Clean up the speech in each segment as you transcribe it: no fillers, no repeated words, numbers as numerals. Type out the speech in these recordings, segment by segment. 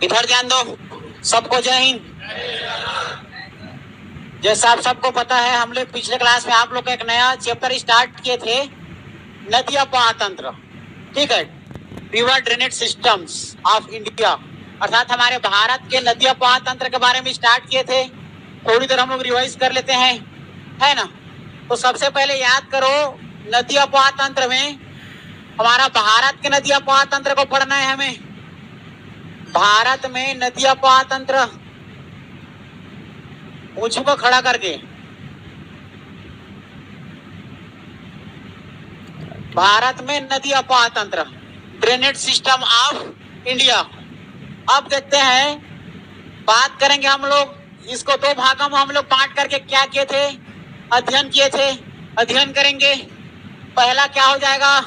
इधर ध्यान दो। सबको जय हिंद। जैसा आप सबको पता है, हम लोग पिछले क्लास में आप लोग का एक नया चैप्टर स्टार्ट किए थे, नदी अपवाह तंत्र। ठीक है, river drainage systems of India, अर्थात हमारे भारत के नदी अपवाह तंत्र के बारे में स्टार्ट किए थे। थोड़ी देर हम लोग रिवाइज कर लेते हैं, है ना। तो सबसे पहले याद करो, नदी अपवाह तंत्र में हमारा भारत के नदी अपवाह तंत्र को पढ़ना है हमें। भारत में नदी अपवाह तंत्र, पूछू को खड़ा करके, भारत में नदी अपवाह तंत्र, ड्रेनेज सिस्टम ऑफ इंडिया। अब देखते हैं, बात करेंगे हम लोग इसको दो भागों में हम लोग बांट करके क्या किए थे, अध्ययन किए थे, अध्ययन करेंगे। पहला क्या हो जाएगा,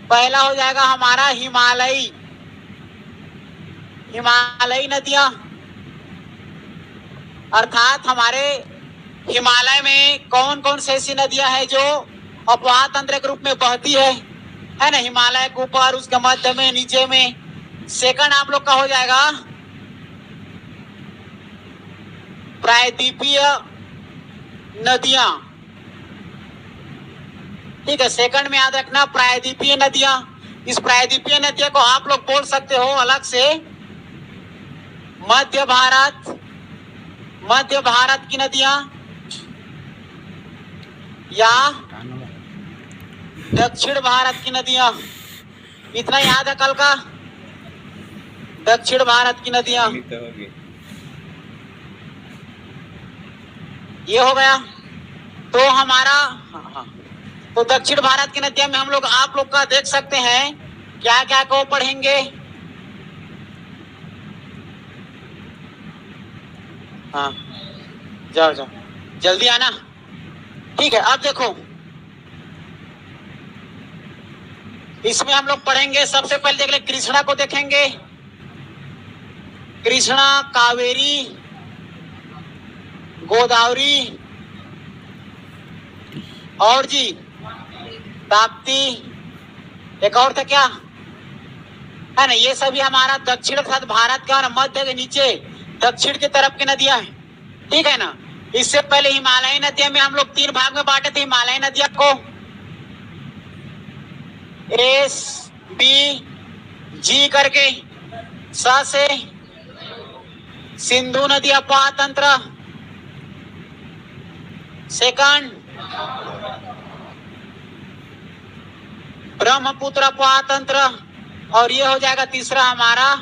पहला हो जाएगा हमारा हिमालयी नदियां, अर्थात हमारे हिमालय में कौन कौन से ऐसी नदियां हैं जो अपवाह तंत्र के रूप में बहती है ना। हिमालय के ऊपर, उसके मध्य में, नीचे में। सेकंड आप लोग का हो जाएगा प्रायद्वीपीय नदियां। ठीक है, सेकंड में याद रखना प्रायद्वीपीय नदियां। इस प्रायद्वीपीय नदियों को आप लोग बोल सकते हो अलग से मध्य भारत की नदियां या दक्षिण भारत की नदियां। इतना याद है कल का, दक्षिण भारत की नदियां। ये हो गया। तो हमारा तो दक्षिण भारत की नदियां में हम लोग आप लोग का देख सकते हैं क्या क्या को पढ़ेंगे। हाँ, जाओ जाओ, जल्दी आना। ठीक है, अब देखो, इसमें हम लोग पढ़ेंगे। सबसे पहले देख ले, कृष्णा को देखेंगे। कृष्णा, कावेरी, गोदावरी और जी ताप्ती, एक और था क्या, है ना। ये सभी हमारा दक्षिण भारत का मध्य के नीचे दक्षिण की तरफ की नदियां हैं। ठीक है ना। इससे पहले हिमालयी नदियां में हम लोग तीन भाग में बांटे थे हिमालयी नदियां को, एस बी जी करके। स से सिंधु नदी अपवाह तंत्र, सेकंड ब्रह्मपुत्र अपवाह तंत्र, और ये हो जाएगा तीसरा हमारा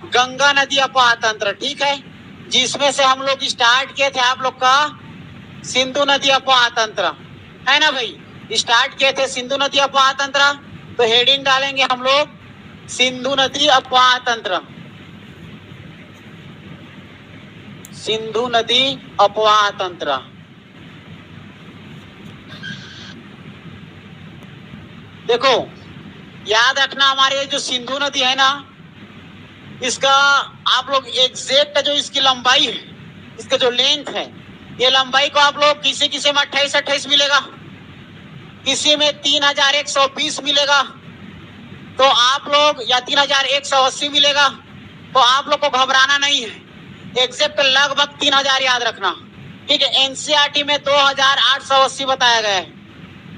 गंगा नदी अपवाह तंत्र। ठीक है, जिसमें से हम लोग स्टार्ट किए थे आप लोग का सिंधु नदी अपवाह तंत्र, है ना भाई। स्टार्ट किए थे सिंधु नदी अपवाह तंत्र, तो हेडिंग डालेंगे हम लोग सिंधु नदी अपवाह तंत्र, सिंधु नदी अपवाह तंत्र। देखो, याद रखना, हमारे जो सिंधु नदी है ना, इसका आप लोग एग्जैक्ट जो इसकी लंबाई है, इसका जो लेंथ है, ये लंबाई को आप लोग किसी में 28 मिलेगा, किसी में 3120 मिलेगा, तो आप लोग या 3180 मिलेगा। तो आप लोग को घबराना नहीं है, एग्जैक्ट लगभग 3000 याद रखना। ठीक है, एनसीईआरटी में 2880 बताया गया है,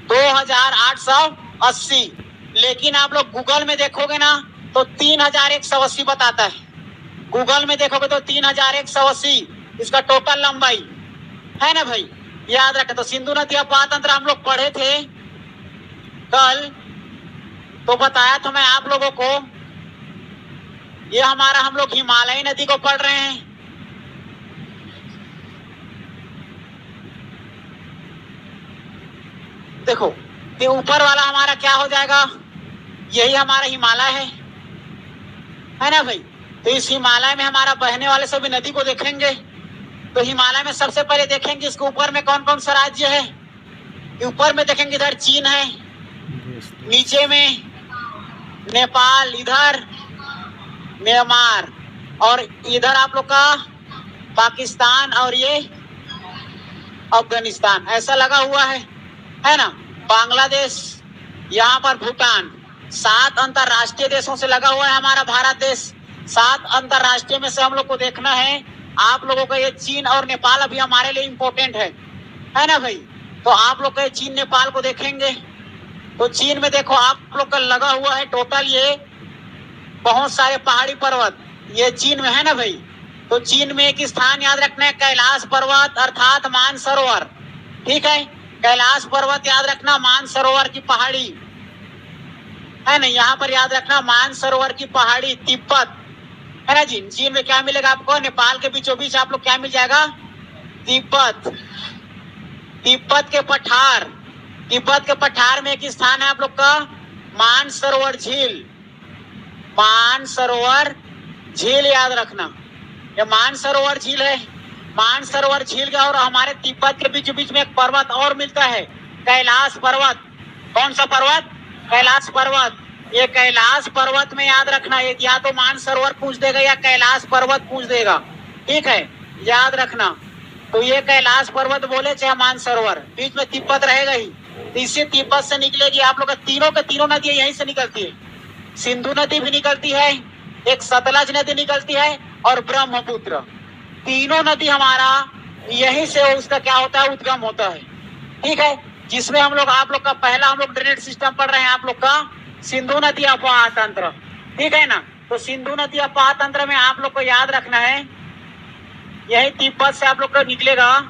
2880। लेकिन आप लोग गूगल में देखोगे ना तो 3180 बताता है। गूगल में देखोगे तो 3180 इसका टोटल लंबाई है ना भाई, याद रखें। तो सिंधु नदी अपवाह तंत्र हम लोग पढ़े थे कल, तो बताया था मैं आप लोगों को। ये हमारा हम लोग हिमालयी नदी को पढ़ रहे हैं। देखो, ये ऊपर वाला हमारा क्या हो जाएगा, यही हमारा हिमालय है ना भाई। तो इस हिमालय में हमारा बहने वाले सभी नदी को देखेंगे। तो हिमालय में सबसे पहले देखेंगे इसके ऊपर में कौन कौन सा राज्य है। ऊपर में देखेंगे इधर चीन है, नीचे में नेपाल, इधर म्यांमार, और इधर आप लोग का पाकिस्तान और ये अफगानिस्तान ऐसा लगा हुआ है ना। बांग्लादेश, यहाँ पर भूटान, 7 अंतरराष्ट्रीय देशों से लगा हुआ है हमारा भारत देश। 7 अंतरराष्ट्रीय में से हम लोग को देखना है। आप लोगों का ये चीन और नेपाल अभी हमारे लिए इम्पोर्टेंट है ना भाई। तो आप लोग का चीन नेपाल को देखेंगे तो चीन में देखो आप लोग का लगा हुआ है टोटल ये बहुत सारे पहाड़ी पर्वत, ये चीन में है ना भाई। तो चीन में एक स्थान याद रखना है, कैलाश पर्वत अर्थात मानसरोवर। ठीक है, कैलाश पर्वत याद रखना, मानसरोवर की पहाड़ी है ना, यहाँ पर याद रखना मानसरोवर की पहाड़ी, तिब्बत है ना जी। चीन में क्या मिलेगा आपको, नेपाल के बीचों बीच आप लोग क्या मिल जाएगा, तिब्बत। तिब्बत के पठार, तिब्बत के पठार में एक स्थान है आप लोग का मानसरोवर झील। मानसरोवर झील याद रखना, ये मानसरोवर झील है। मानसरोवर झील का और हमारे तिब्बत के बीच बीच में एक पर्वत और मिलता है, कैलाश पर्वत। कौन सा पर्वत, कैलाश पर्वत। ये कैलाश पर्वत में याद रखना, एक या तो मानसरोवर पूछ देगा या कैलाश पर्वत पूछ देगा। ठीक है, याद रखना। तो ये कैलाश पर्वत बोले चाहे मानसरोवर, बीच में तिब्बत रहेगा ही। तो इससे तिब्बत से निकलेगी आप लोग का तीनों नदियां यहीं से निकलती है। सिंधु नदी भी निकलती है, एक सतलज नदी निकलती है और ब्रह्मपुत्र। तीनों नदी हमारा यहीं से उसका क्या होता है, उद्गम होता है। ठीक है, जिसमें हम लोग आप लोग का पहला हम लोग ड्रेनेज सिस्टम पढ़ रहे हैं आप लोग का सिंधु नदी अपवाह तंत्र। ठीक है ना, तो सिंधु नदी अपवाह तंत्र में आप लोग को याद रखना है यही तिब्बत से आप लोग का निकलेगा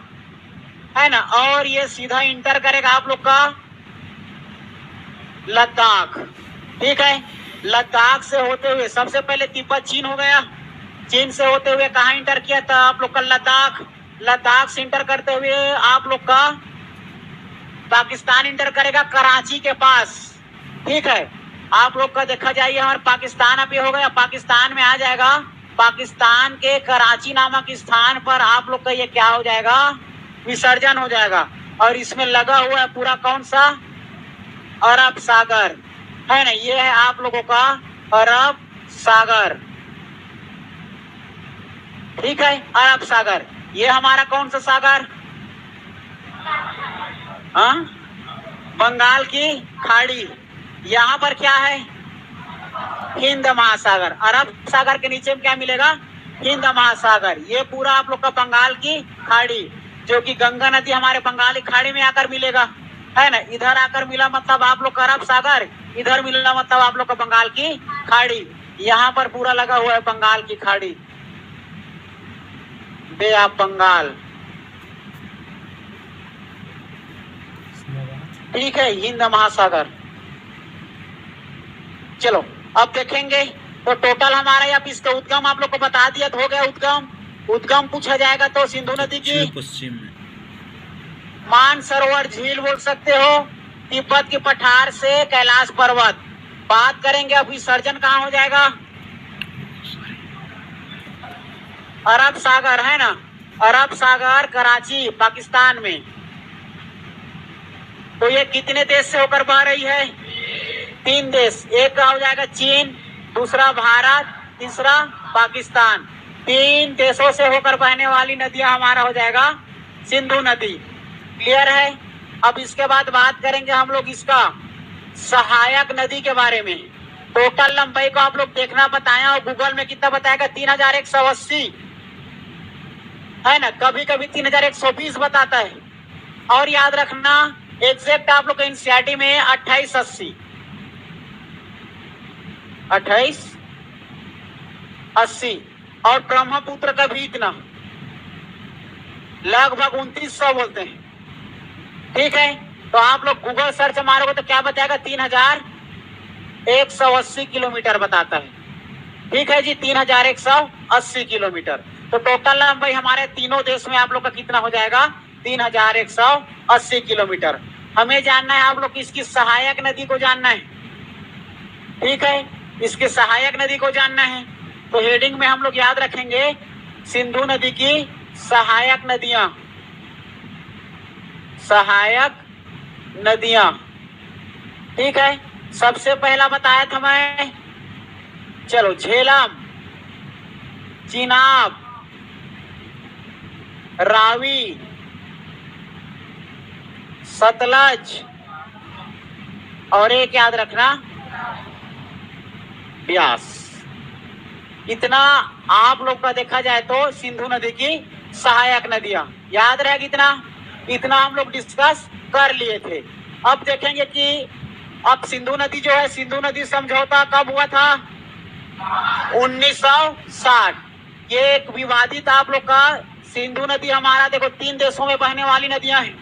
है ना, और ये सीधा इंटर करेगा आप लोग का लद्दाख। ठीक है, लद्दाख से होते हुए सबसे पहले तिब्बत चीन हो गया, चीन से होते हुए कहाँ इंटर किया था आप लोग का लद्दाख। लद्दाख से इंटर करते हुए आप लोग का पाकिस्तान इंटर करेगा कराची के पास। ठीक है, आप लोग का देखा जाए हमारा पाकिस्तान अभी हो गया, पाकिस्तान में आ जाएगा। पाकिस्तान के कराची नामक स्थान पर आप लोग का ये क्या हो जाएगा, विसर्जन हो जाएगा। और इसमें लगा हुआ है पूरा कौन सा, अरब सागर है ना, ये है आप लोगों का अरब सागर। ठीक है, अरब सागर ये हमारा कौन सा सागर, हाँ, बंगाल की खाड़ी। यहाँ पर क्या है, हिंद महासागर। अरब सागर के नीचे में क्या मिलेगा, हिंद महासागर। ये पूरा आप लोग का बंगाल की खाड़ी, जो कि गंगा नदी हमारे बंगाल की खाड़ी में आकर मिलेगा है ना। इधर आकर मिला मतलब आप लोग का अरब सागर, इधर मिला मतलब आप लोग का बंगाल की खाड़ी। यहाँ पर पूरा लगा हुआ है बंगाल की खाड़ी, बे ऑफ बंगाल। ठीक है, हिंद महासागर। चलो अब देखेंगे तो टोटल हमारा यहाँ इसका उद्गम आप लोग को बता दिया तो हो गया उद्गम। उद्गम पूछा जाएगा तो सिंधु नदी की पश्चिम में मानसरोवर झील बोल सकते हो, तिब्बत के पठार से कैलाश पर्वत। बात करेंगे अब विसर्जन कहाँ हो जाएगा, अरब सागर है ना, अरब सागर कराची पाकिस्तान में। तो ये कितने देश से होकर बह रही है, 3 देश। एक का हो जाएगा चीन, दूसरा भारत, तीसरा पाकिस्तान। 3 देशों से होकर बहने वाली नदियां हमारा हो जाएगा सिंधु नदी। क्लियर है। अब इसके बाद बात करेंगे हम लोग इसका सहायक नदी के बारे में। टोटल लंबाई को आप लोग देखना बताया और गूगल में कितना बताएगा, 3180 है ना, कभी कभी 3120 बताता है। और याद रखना एग्जैक्ट आप लोग एनसीईआरटी में 2880 और ब्रह्मपुत्र का भी इतना लगभग 2900 बोलते हैं। ठीक है, तो आप लोग गूगल सर्च मारोगे तो क्या बताएगा, 3180 किलोमीटर बताता है। ठीक है जी, 3180 किलोमीटर। तो टोटल लंबाई हमारे तीनों देश में आप लोग का कितना हो जाएगा, 3180 किलोमीटर। हमें जानना है आप लोग इसकी सहायक नदी को जानना है। ठीक है, इसके सहायक नदी को जानना है तो हेडिंग में हम लोग याद रखेंगे सिंधु नदी की सहायक नदियां। सहायक नदियां, ठीक है। सबसे पहला बताया था मैं, चलो झेलम, चिनाब, रावी, सतलज और एक याद रखना ब्यास। इतना आप लोग का देखा जाए तो सिंधु नदी की सहायक नदियां याद रहेगी। इतना हम लोग डिस्कस कर लिए थे। अब देखेंगे कि अब सिंधु नदी जो है, सिंधु नदी समझौता कब हुआ था? 1960। ये एक विवादित आप लोग का सिंधु नदी हमारा देखो 3 देशों में बहने वाली नदियां हैं,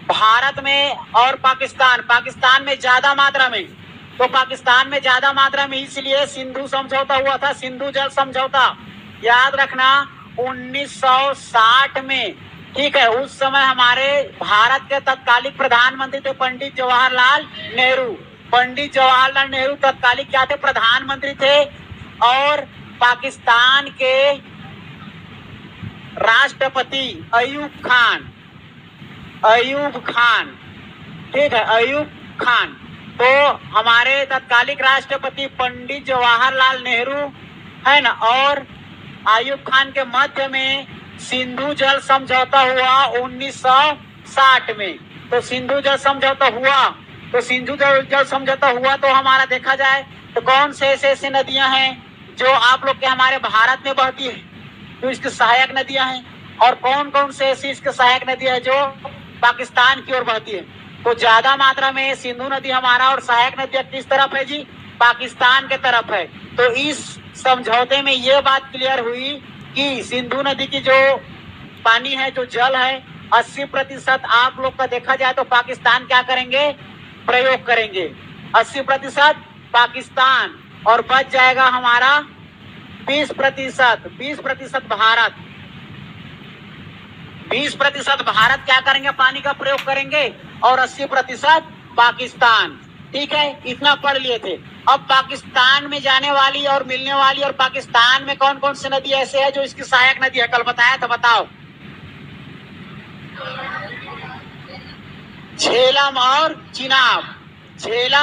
भारत में और पाकिस्तान में ज्यादा मात्रा में। तो पाकिस्तान में ज्यादा मात्रा में इसलिए सिंधु समझौता हुआ था, सिंधु जल समझौता। याद रखना 1960 में, ठीक है। उस समय हमारे भारत के तत्कालीन प्रधानमंत्री थे पंडित जवाहरलाल नेहरू। पंडित जवाहरलाल नेहरू तत्कालीन क्या थे? प्रधानमंत्री थे। और पाकिस्तान के राष्ट्रपति अयूब खान, ठीक है, अयूब खान। तो हमारे तत्कालिक राष्ट्रपति पंडित जवाहरलाल नेहरू है ना, और अयूब खान के मध्य में सिंधु जल समझौता हुआ 1960 में। तो सिंधु जल समझौता हुआ तो हमारा देखा जाए तो कौन से ऐसे नदियां हैं जो आप लोग के हमारे भारत में बहती है, जो इसकी सहायक नदियां हैं, और कौन कौन से ऐसी इसकी सहायक नदियां हैं जो पाकिस्तान की ओर बहती है। तो ज्यादा मात्रा में सिंधु नदी हमारा और सहायक नदियां किस तरफ है जी? पाकिस्तान के तरफ है। तो इस समझौते में ये बात क्लियर हुई कि सिंधु नदी की जो पानी है, जो जल है, 80% आप लोग का देखा जाए तो पाकिस्तान क्या करेंगे? प्रयोग करेंगे। 80% पाकिस्तान, और बच जाएगा हमारा 20% भारत। 20% भारत क्या करेंगे? पानी का प्रयोग करेंगे, और 80% पाकिस्तान। ठीक है, इतना पढ़ लिए थे। अब पाकिस्तान में जाने वाली और मिलने वाली, और पाकिस्तान में कौन कौन सी नदी ऐसे है जो इसकी सहायक नदी है? कल बताया था, बताओ। झेलम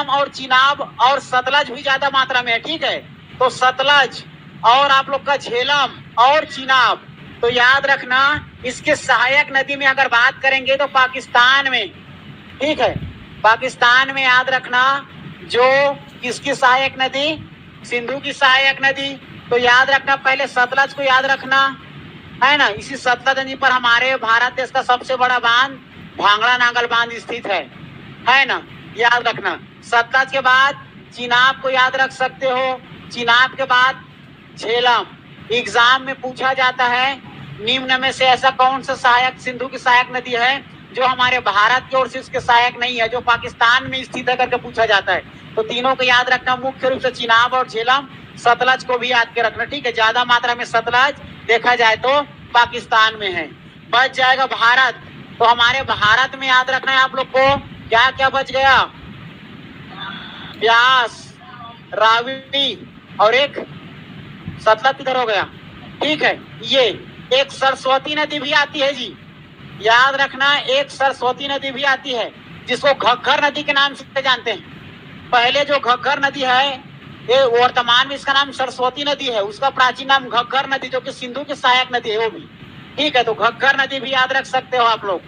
और चिनाब और सतलज भी ज्यादा मात्रा में है। ठीक है, तो सतलज और आप लोग का झेलम और चिनाब। तो याद रखना इसके सहायक नदी में अगर बात करेंगे तो पाकिस्तान में, ठीक है, पाकिस्तान में याद रखना जो किसकी सहायक नदी? सिंधु की सहायक नदी। तो याद रखना पहले सतलज को याद रखना है ना। इसी सतलज नदी पर हमारे भारत देश का सबसे बड़ा बांध भांगड़ा नांगल बांध स्थित है ना, याद रखना। सतलज के बाद चिनाब को याद रख सकते हो, चिनाब के बाद झेलम। एग्जाम में पूछा जाता है निम्न में से ऐसा कौन सा सहायक सिंधु की सहायक नदी है जो हमारे भारत की ओर से इसके सहायक नहीं है, जो पाकिस्तान में स्थित है करके पूछा जाता है। तो तीनों को याद रखना, मुख्य रूप से चिनाब और झेलम। सतलज को भी याद के रखना, ठीक है। ज्यादा मात्रा में सतलज देखा जाए तो पाकिस्तान में है। बच जाएगा भारत। तो हमारे भारत में याद रखना है आप लोग को क्या क्या बच गया? ब्यास, रावी और एक सतलज किधर हो गया? ठीक है, ये एक सरस्वती नदी भी आती है जी, याद रखना। एक सरस्वती नदी भी आती है जिसको घग्गर नदी के नाम से जानते हैं। पहले जो घग्गर नदी है, ये वर्तमान में इसका नाम सरस्वती नदी है, उसका प्राचीन नाम घग्गर नदी, जो कि सिंधु की सहायक नदी है वो भी। ठीक है, तो घग्गर नदी भी याद रख सकते हो आप लोग।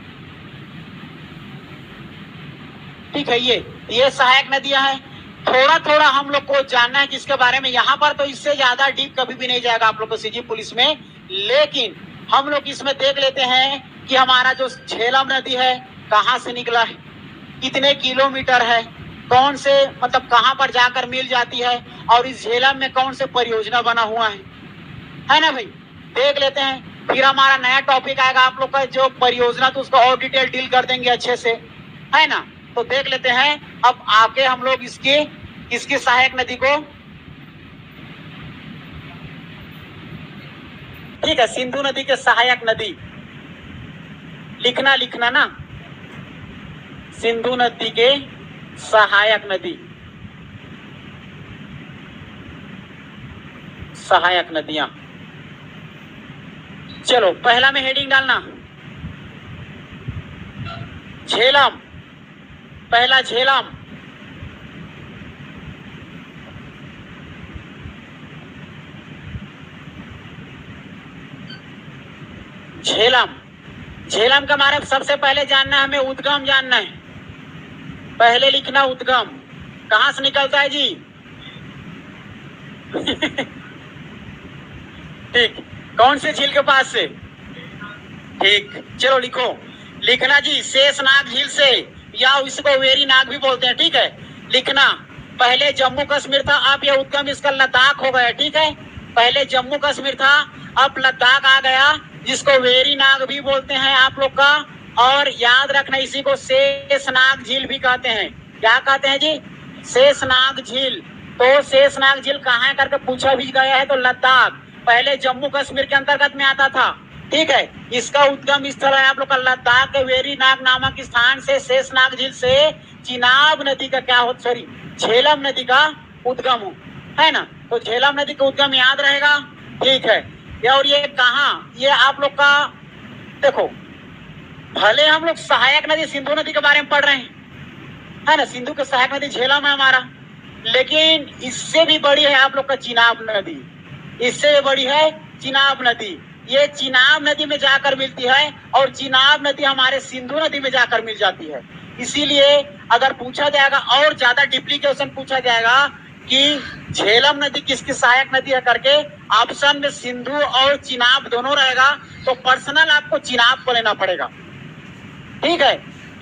ठीक है, ये सहायक नदियां हैं। थोड़ा थोड़ा हम लोग को जानना है जिसके बारे में, यहाँ पर तो इससे ज्यादा डीप कभी भी नहीं जाएगा आप लोग को सीजी पुलिस में, लेकिन हम लोग इसमें देख लेते हैं कि हमारा जो झेलम नदी है कहाँ से निकला है, कितने किलोमीटर है, कौन से मतलब कहाँ पर जाकर मिल जाती है, और इस झेलम में कौन से परियोजना बना हुआ है ना भाई। देख लेते हैं, फिर हमारा नया टॉपिक आएगा आप लोग का जो परियोजना, तो उसको और डिटेल डील कर देंगे अच्छे से, है ना। तो देख लेते हैं अब आके हम लोग इसकी सहायक नदी को। ठीक है, सिंधु नदी के सहायक नदी लिखना ना, सिंधु नदी के सहायक नदियां। चलो पहला में हेडिंग डालना, झेलम। पहला झेलम, झेलम का हमारे सबसे पहले जानना है, हमें उद्गम जानना है। पहले लिखना उद्गम, कहां से निकलता है जी? ठीक, कौन से झील के पास से? ठीक, चलो लिखो, लिखना जी, शेषनाग झील से, या इसको वेरी नाग भी बोलते हैं। ठीक है, लिखना, पहले जम्मू कश्मीर था, अब यह उद्गम इसका लद्दाख हो गया। ठीक है, पहले जम्मू कश्मीर था, अब लद्दाख आ गया, जिसको वेरी नाग भी बोलते हैं आप लोग का। और याद रखना, इसी को शेषनाग झील भी कहते हैं। क्या कहते हैं जी? शेषनाग झील। तो शेषनाग झील कहाँ है करके पूछा भी गया है, तो लद्दाख, पहले जम्मू कश्मीर के अंतर्गत में आता था। ठीक है, इसका उद्गम स्थल है आप लोग का लद्दाख के वेरी नाग नामक स्थान से, शेषनाग झील से चिनाब नदी का क्या हो, सॉरी, झेलम नदी का उद्गम हो, है ना। तो झेलम नदी का उद्गम याद रहेगा। ठीक है, और ये कहाँ, ये आप लोग का देखो, भले हम लोग सहायक नदी सिंधु नदी के बारे में पढ़ रहे हैं, है ना, सिंधु के सहायक नदी झेलम है हमारा, लेकिन इससे भी बड़ी है आप लोग का चिनाब नदी, इससे भी बड़ी है चिनाब नदी। ये चिनाब नदी में जाकर मिलती है, और चिनाब नदी हमारे सिंधु नदी में जाकर मिल जाती है। इसीलिए अगर पूछा जाएगा और ज्यादा डीपली क्वेश्चन पूछा जाएगा कि झेलम नदी किसकी सहायक नदी है करके, ऑप्शन में सिंधु और चिनाब दोनों रहेगा, तो पर्सनल आपको चिनाब को लेना पड़ेगा। ठीक है,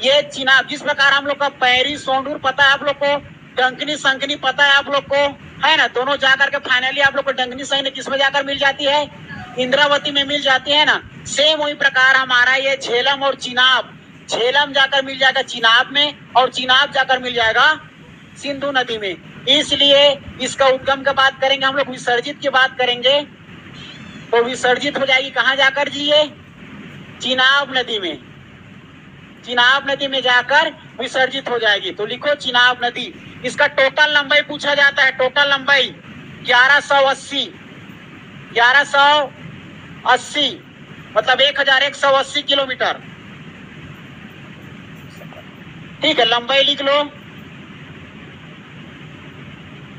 ये चिनाब, जिस प्रकार हम लोग का पैरी सोंडूर पता है आप लोग को, डंकनी संकनी पता है आप लोग को, है ना, दोनों जाकर के फाइनली आप लोग को डंकनी संकनी किस में जाकर मिल जाती है, इंद्रावती में मिल जाती है ना। सेम वही प्रकार हमारा ये झेलम और चिनाब, झेलम जाकर मिल जाएगा चिनाब में, और चिनाब जाकर मिल जाएगा सिंधु नदी में। इसलिए इसका उद्गम की बात करेंगे हम लोग, विसर्जित की बात करेंगे, तो विसर्जित हो जाएगी कहाँ जाकर जी, ये चिनाब नदी में, चिनाब नदी में जाकर विसर्जित हो जाएगी। तो लिखो चिनाब नदी। इसका टोटल लंबाई पूछा जाता है, टोटल लंबाई 1180, 1180 मतलब 1180 किलोमीटर। ठीक है, लंबाई लिख लो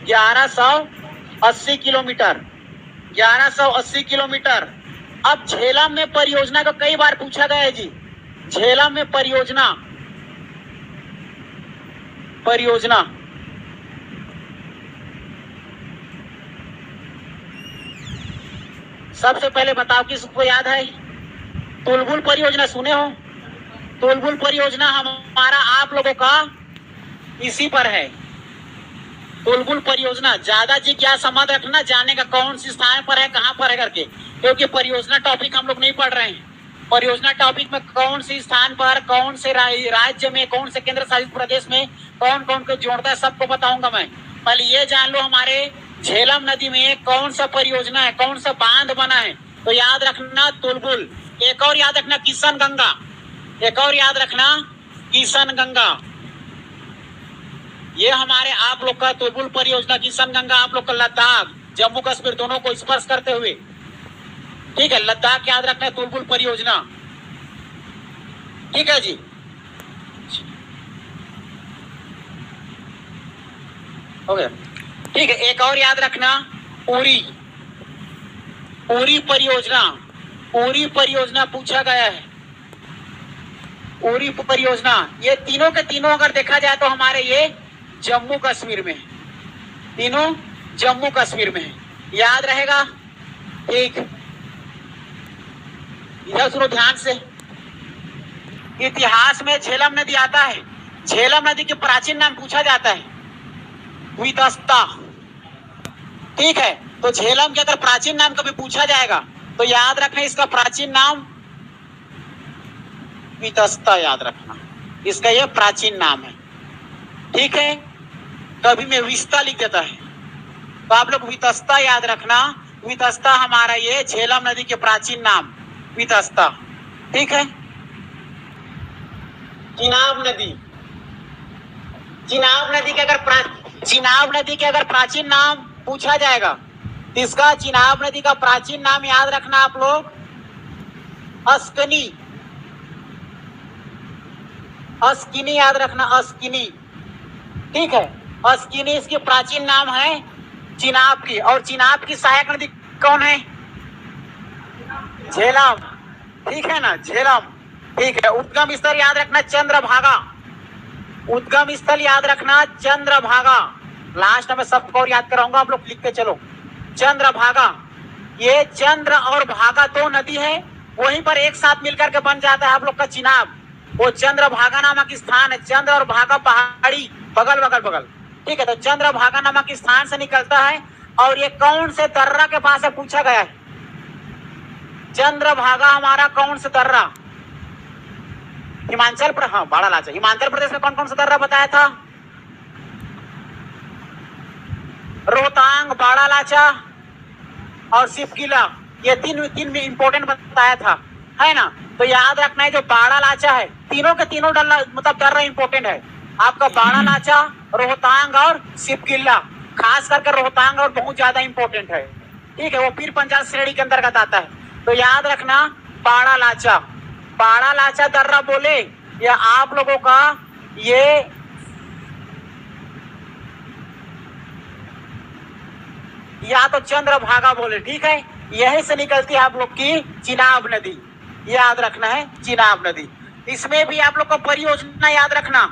1180 किलोमीटर, 1180 किलोमीटर। अब झेलम में परियोजना को कई बार पूछा गया है जी, झेलम में परियोजना, परियोजना सबसे पहले बताओ किसको याद है? तुलबुल परियोजना सुने हो? तुलबुल परियोजना हमारा आप लोगों का इसी पर है, तुलबुल परियोजना। ज्यादा जिज्ञासा मत रखना जाने का कौन सी स्थान पर है, कहां पर है करके, क्योंकि परियोजना टॉपिक हम लोग नहीं पढ़ रहे हैं। परियोजना टॉपिक में कौन सी स्थान पर, कौन से राज्य में, कौन से केंद्र शासित प्रदेश में कौन कौन को जोड़ता है, सबको बताऊंगा मैं। पहले ये जान लो हमारे झेलम नदी में कौन सा परियोजना है, कौन सा बांध बना है, तो याद रखना तुलबुल। एक और याद रखना किशन गंगा, एक और याद रखना किशन गंगा। ये हमारे आप लोग का तुलबुल परियोजना, किशन गंगा आप लोग का लद्दाख जम्मू कश्मीर दोनों को स्पर्श करते हुए। ठीक है, लद्दाख याद रखना, तुलबुल परियोजना। ठीक है जी, हो गया। ठीक है, एक और याद रखना उरी, उरी परियोजना, उरी परियोजना पूछा गया है, उरी परियोजना। ये तीनों के तीनों अगर देखा जाए तो हमारे ये जम्मू कश्मीर में, तीनों जम्मू कश्मीर में याद रहेगा। ठीक, इधर सुनो ध्यान से, इतिहास में झेलम नदी आता है, झेलम नदी के प्राचीन नाम पूछा जाता है वितस्ता। ठीक है, तो झेलम के अगर प्राचीन नाम कभी पूछा जाएगा तो याद रखना इसका प्राचीन नाम वितस्ता, याद रखना इसका ये प्राचीन नाम है। ठीक है, कभी में विस्ता लिख देता है, तो आप लोग वितस्ता याद रखना, वितस्ता हमारा ये झेलम नदी के प्राचीन नाम वितस्ता। ठीक है, चिनाब नदी, चिनाब नदी के अगर चिनाब नदी के अगर प्राचीन नाम पूछा जाएगा तो इसका चिनाब नदी का प्राचीन नाम याद रखना आप लोग अस्किनी, अस्किनी याद रखना, अस्किनी। ठीक है, अस्किनी इसकी प्राचीन नाम है चिनाब की, और चिनाब की सहायक नदी कौन है? झेलम। ठीक है ना, झेलम। ठीक है, उद्गम स्थल याद रखना चंद्रभागा, उद्गम स्थल याद रखना चंद्रभागा। लास्ट में सबको और याद कराऊंगा, आप लोग लिख के चलो। चंद्रभागा, ये चंद्र और भागा दो नदी है, वहीं पर एक साथ मिलकर के बन जाता है आप लोग का चिनाब। वो चंद्रभागा नामक स्थान है, चंद्र और भागा पहाड़ी बगल बगल बगल, ठीक है। तो चंद्रभागा नामक स्थान से निकलता है और ये कौन से दर्रा के पास है पूछा गया है। चंद्रभागा हमारा कौन सा दर्रा, हिमाचल प्रदेश, हाँ बाड़ा लाचा, हिमाचल प्रदेश में कौन कौन सा दर्रा बताया था, रोहतांग, बाड़ा लाचा और सिपकिला, ये तीन इंपोर्टेंट बताया था, है ना। तो याद रखना है जो बाड़ा लाचा है, तीनों के तीनों मतलब दर्रा इंपोर्टेंट है आपका, बाड़ा लाचा, रोहतांग और सिपकिला, खास करके रोहतांग और बहुत ज्यादा इंपोर्टेंट है, ठीक है। वो पीर पंजाल श्रेणी के अंतर्गत आता है। तो याद रखना बाड़ा लाचा दर्रा बोले या आप लोगों का ये या तो चंद्रभागा बोले, ठीक है। यहीं से निकलती है आप लोग की चिनाब नदी, याद रखना है चिनाब नदी। इसमें भी आप लोग को परियोजना याद रखना,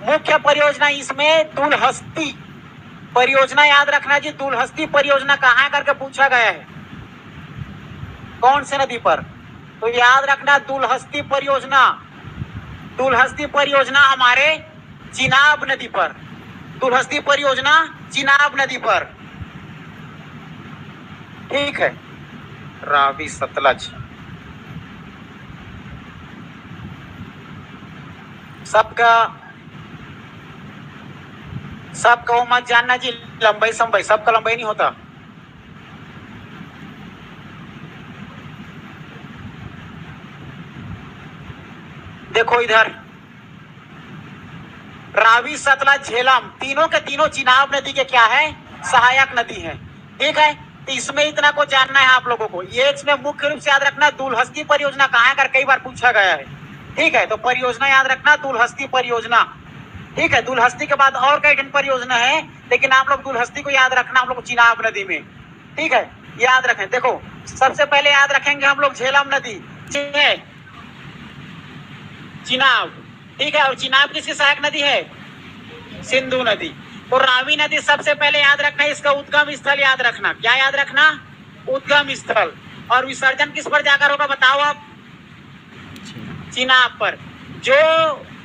मुख्य परियोजना इसमें दुलहस्ती परियोजना याद रखना जी। दुलहस्ती परियोजना कहाँ करके पूछा गया है, कौन से नदी पर, तो याद रखना दुलहस्ती परियोजना हमारे चिनाब नदी पर, दुलहस्ती परियोजना चिनाब नदी पर, ठीक है। रावी सतलज सबका वो मत जानना जी, लंबाई संबाई सबका लंबाई नहीं होता। देखो इधर रावी सतलज झेलम तीनों के तीनों चिनाब नदी के क्या है, सहायक नदी है, ठीक है। तो इसमें इतना को जानना है आप लोगों को। ये इसमें मुख्य रूप से याद रखना दुलहस्ती परियोजना कहाँ कर कई बार पूछा गया है, ठीक है। तो परियोजना याद रखना दुलहस्ती परियोजना, ठीक है। दुलहस्ती के बाद और कई परियोजना है, लेकिन आप लोग दुलहस्ती को याद रखना आप लोग चिनाब नदी में, ठीक है। याद रखें, देखो सबसे पहले याद रखेंगे हम लोग झेलम नदी, चिनाब, ठीक है। और चिनाब किसकी सहायक नदी है, सिंधु नदी। तो रावी नदी सबसे पहले याद रखना, इसका उद्गम स्थल याद रखना, क्या याद रखना, उद्गम स्थल। और विसर्जन किस पर जाकर होगा बताओ आप, चिनाब पर। जो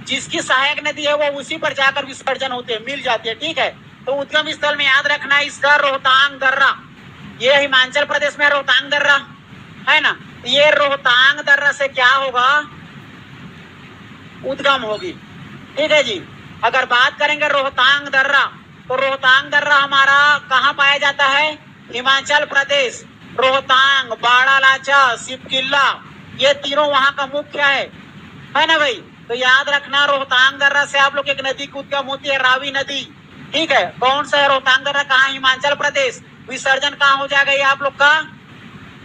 जिसकी सहायक नदी है वो उसी पर जाकर विसर्जन होते हैं, मिल जाती है, ठीक है। तो उद्गम स्थल में याद रखना इसका रोहतांग दर्रा, ये हिमाचल प्रदेश में रोहतांग दर्रा है ना। ये रोहतांग दर्रा से क्या होगा, उद्गम होगी, ठीक है जी। अगर बात करेंगे रोहतांग दर्रा, तो रोहतांग दर्रा हमारा कहाँ पाया जाता है, हिमाचल प्रदेश। रोहतांग, बाड़ा लाचा, सिपकिला, ये तीनों वहां का मुख्य है ना भाई। तो याद रखना रोहतांग दर्रा से आप लोग एक नदी की उद्गम होती है, रावी नदी, ठीक है। कौन सा है रोहतांग दर्रा, कहाँ, हिमाचल प्रदेश। विसर्जन कहाँ हो जाएगा ये आप लोग का,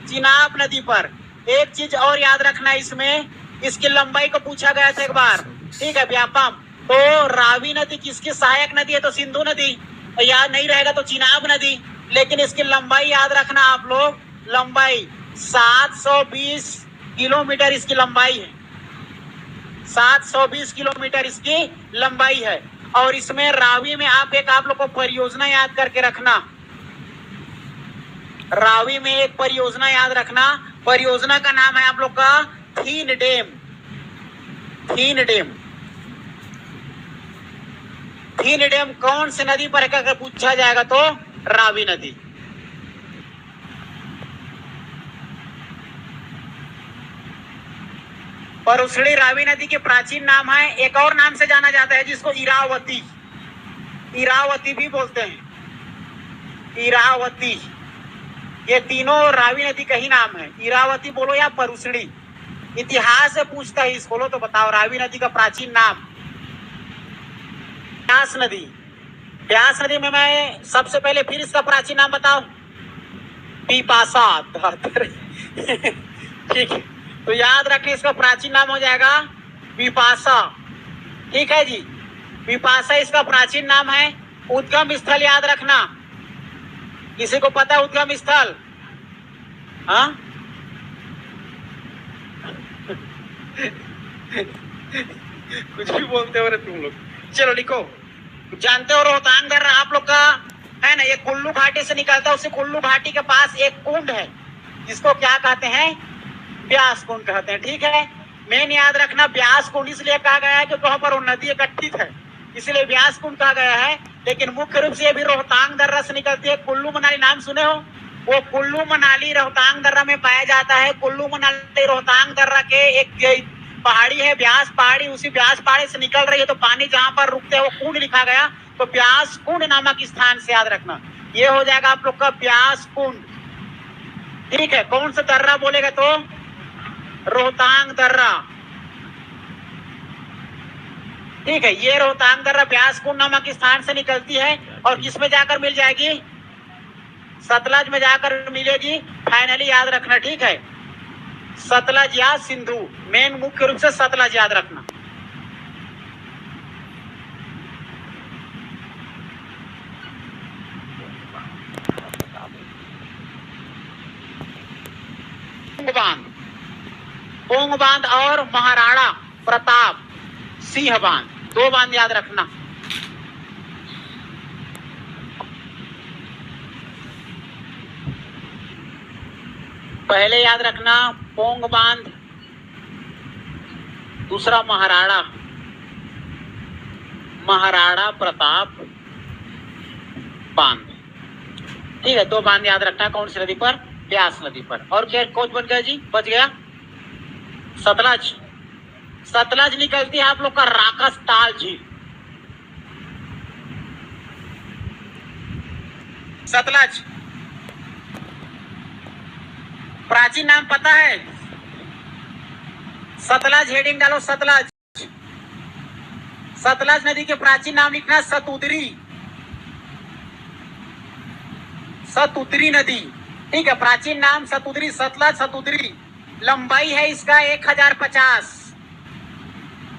चिनाब नदी पर। एक चीज और याद रखना इसमें, इसकी लंबाई को पूछा गया था एक बार, ठीक है, व्यापम। तो रावी नदी किसकी सहायक नदी है, तो सिंधु नदी। याद नहीं रहेगा तो चिनाब नदी। लेकिन इसकी लंबाई याद रखना आप लोग, लंबाई 720 किलोमीटर इसकी लंबाई है, 720 किलोमीटर इसकी लंबाई है। और इसमें रावी में आप लोग को परियोजना याद करके रखना, रावी में एक परियोजना याद रखना, परियोजना का नाम है आप लोग का थीन डैम। थीन डैम कौन से नदी पर है पूछा जाएगा तो रावी नदी। परुसड़ी रावी नदी के प्राचीन नाम है, एक और नाम से जाना जाता है जिसको इरावती, इरावती भी बोलते हैं, इरावती। ये तीनों रावी नदी का ही नाम है, इरावती बोलो या परुसड़ी। इतिहास से पूछता है इसको, लो तो बताओ रावी नदी का प्राचीन नाम। ब्यास नदी, ब्यास नदी में मैं सबसे पहले फिर इसका प्राचीन नाम बताओ, पिपासा। ठीक है, तो याद रखें इसका प्राचीन नाम हो जाएगा पिपासा, ठीक है जी। पिपासा इसका प्राचीन नाम है। उद्गम स्थल याद रखना, किसी को पता है उद्गम स्थल, हाँ? कुछ भी बोलते हो रे तुम लोग। चलो लिखो, जानते हो रोहतांग दर्रा आप लोग का है ना, ये कुल्लू घाटी से निकलता है। उसी कुल्लू घाटी के पास एक कुंड है जिसको क्या कहते हैं, ब्यास कुंड कहते हैं। ठीक है, मेन याद रखना ब्यास कुंड इसलिए कहा गया है क्योंकि वहां पर वो नदी एकत्रित है, इसलिए ब्यास कुंड कहा गया है। लेकिन मुख्य रूप से भी रोहतांग दर्रा से निकलती है। कुल्लू मनाली नाम सुने हो, वो कुल्लू मनाली रोहतांग दर्रा में पाया जाता है। कुल्लू मनाली रोहतांग दर्रा के एक पहाड़ी है ब्यास पहाड़ी, उसी ब्यास पहाड़ी से निकल रही है, तो पानी जहां पर रुकते हैं वो कुंड लिखा गया, तो ब्यास कुंड नामक स्थान से याद रखना। ये हो जाएगा आप लोग का ब्यास कुंड। ठीक है, कौन सा दर्रा बोलेगा तो रोहतांग दर्रा। ठीक है, ये रोहतांग दर्रा ब्यास कुंड नामक स्थान से निकलती है और किसमें जाकर मिल जाएगी, सतलज में जाकर मिलेगी। फाइनली याद रखना, ठीक है, सतलज या सिंधु, मेन मुख्य रूप से सतलज याद रखना। पोंग बांध और महाराणा प्रताप सिंह बांध, दो बांध याद रखना। पहले याद रखना पोंग बांध, दूसरा महाराणा प्रताप बांध। ठीक है, दो बांध याद रखना। कौन सी नदी पर, ब्यास नदी पर। और क्या कोच बन गया जी, बच गया सतलज। सतलज निकलती है आप लोग का राकसताल झील। सतलज प्राचीन नाम पता है, सतलज हेडिंग डालो, सतलज। सतलज नदी के प्राचीन नाम लिखना सतुदरी, सतुदरी नदी। ठीक है, प्राचीन नाम सतुदरी, सतलज सतुदरी। लंबाई है इसका 1050,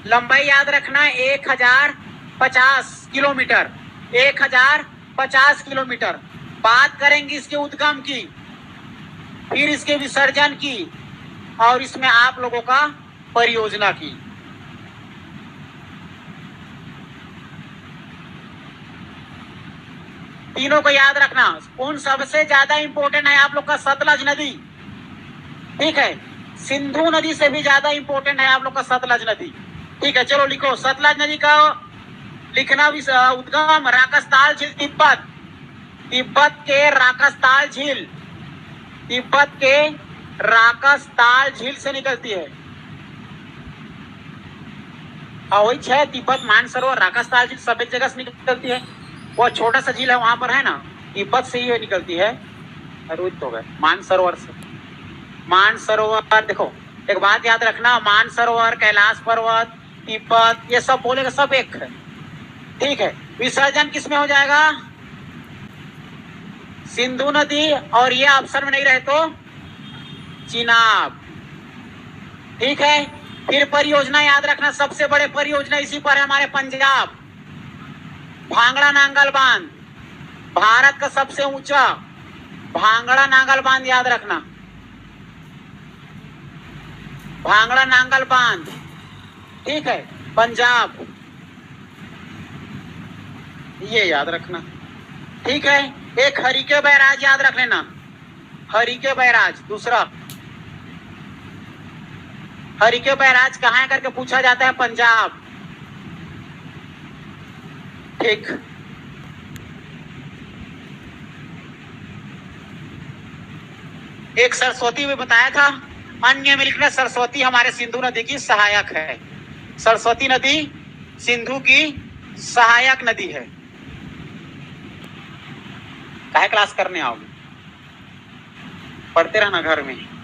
लंबाई याद रखना 1050 किलोमीटर, 1050 किलोमीटर। बात करेंगे इसके उद्गम की, फिर इसके विसर्जन की, और इसमें आप लोगों का परियोजना की। तीनों को याद रखना। कौन सबसे ज्यादा इंपॉर्टेंट है आप लोग का, सतलज नदी। ठीक है, सिंधु नदी से भी ज्यादा इंपॉर्टेंट है आप लोग का सतलज नदी। ठीक है, चलो लिखो, सतलज नदी का लिखना उद्गम राकसताल झील, तिब्बत के राकसताल झील, तिब्बत के राकसताल झील से निकलती है। वही है तिब्बत मानसरोवर राकसताल झील सब एक जगह से निकलती है। वो छोटा सा झील है वहां पर है ना, तिब्बत से ही निकलती है। रोहित हो गए मानसरोवर से, मानसरोवर। देखो एक बात याद रखना, मानसरोवर, कैलाश पर्वत, तिब्बत, ये सब बोलेगा सब एक है। ठीक है, विसर्जन किसमें हो जाएगा, सिंधु नदी, और ये ऑप्शन में नहीं रहे तो चिनाब। ठीक है, फिर परियोजना याद रखना, सबसे बड़े परियोजना इसी पर है हमारे पंजाब, भांगड़ा नांगल बांध, भारत का सबसे ऊंचा भांगड़ा नांगल बांध याद रखना, भांगड़ा नांगल बांध। ठीक है, पंजाब, ये याद रखना। ठीक है, एक हरिके बैराज याद रख लेना, हरिके बैराज। दूसरा हरिके बैराज कहाँ है करके पूछा जाता है, पंजाब। ठीक, एक सरस्वती में बताया था, अन्य में लिखना सरस्वती हमारे सिंधु नदी की सहायक है। सरस्वती नदी सिंधु की सहायक नदी है। काहे क्लास करने आओगे, पढ़ते रहना घर में।